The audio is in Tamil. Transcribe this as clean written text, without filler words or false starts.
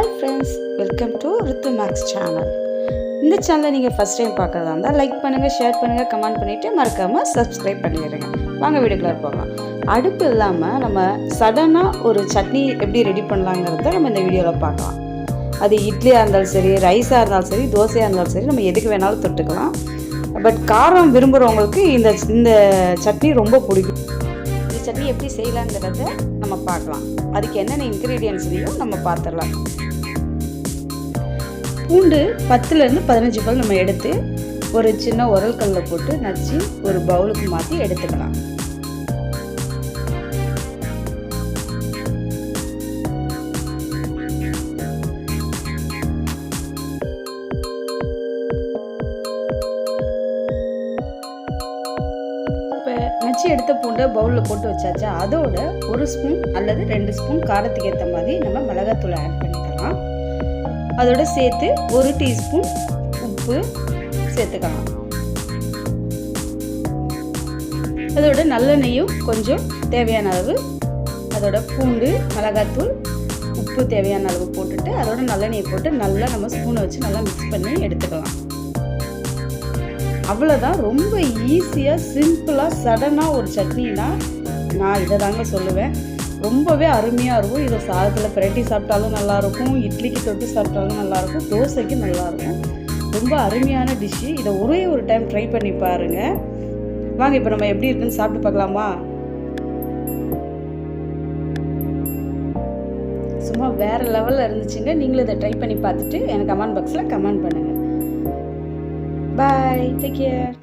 Hi friends, welcome to Rithu Max channel. இந்த சேனலை நீங்கள் ஃபஸ்ட் டைம் பார்க்குறதா இருந்தால் லைக் பண்ணுங்கள், ஷேர் பண்ணுங்கள், கமெண்ட் பண்ணிவிட்டு மறக்காமல் சப்ஸ்கிரைப் பண்ணிடுங்க. வாங்க வீடியோக்குள்ளே போகலாம். அடுப்பு இல்லாமல் நம்ம சடனாக ஒரு சட்னி எப்படி ரெடி பண்ணலாங்கிறத நம்ம இந்த வீடியோவில் பார்க்கலாம். அது இட்லியாக இருந்தாலும் சரி, ரைஸாக இருந்தாலும் சரி, தோசையாக இருந்தாலும் சரி, நம்ம எதுக்கு வேணாலும் தொட்டுக்கலாம். பட் காரம் விரும்புகிறவங்களுக்கு இந்த சட்னி ரொம்ப பிடிக்கும். இந்த சட்னி எப்படி செய்யலாங்கிறத நம்ம பார்க்கலாம். அதுக்கு என்னென்ன இன்க்ரீடியன்ட்ஸ்லையும் நம்ம பார்த்துடலாம். பூண்டு 10லேருந்து 15 பல் நம்ம எடுத்து ஒரு சின்ன உரல் கல்லில் போட்டு நச்சு ஒரு பவுலுக்கு மாற்றி எடுத்துக்கலாம். இப்போ நச்சு எடுத்த பூண்டை பவுலில் போட்டு வச்சாச்சா, அதோட 1 ஸ்பூன் அல்லது 2 ஸ்பூன் காரத்துக்கு ஏற்ற மாதிரி நம்ம மிளகாத்தூளை ஆட் பண்ணிக்கலாம். அதோட சேர்த்து 1 டீஸ்பூன் உப்பு சேர்த்துக்கலாம். அதோட நல்லெண்ணெயும் கொஞ்சம் தேவையான அளவு, அதோட பூண்டு, மிளகாத்தூள், உப்பு தேவையான அளவு போட்டுட்டு அதோட நல்லெண்ணெயை போட்டு நல்லா நம்ம ஸ்பூனை வச்சு நல்லா மிக்ஸ் பண்ணி எடுத்துக்கலாம். அவ்வளோதான். ரொம்ப ஈஸியாக சிம்பிளாக சடனாக ஒரு சட்னினா நான் இதை தாங்க சொல்லுவேன். ரொம்பவே அருமையாக இருக்கும். இதை சாதத்தில் பிரட்டி சாப்பிட்டாலும் நல்லாயிருக்கும், இட்லிக்கு தொட்டு சாப்பிட்டாலும் நல்லாயிருக்கும், தோசைக்கு நல்லாயிருக்கும். ரொம்ப அருமையான டிஷ்ஷு. இதை ஒரே ஒரு டைம் ட்ரை பண்ணி பாருங்கள். வாங்க இப்போ நம்ம எப்படி இருக்குன்னு சாப்பிட்டு பார்க்கலாமா? சும்மா வேறு லெவலில் இருந்துச்சுங்க. நீங்களும் இதை ட்ரை பண்ணி பார்த்துட்டு எனக்கு கமெண்ட் பாக்ஸில் கமெண்ட் பண்ணுங்கள். பாய், டேக் கேர்.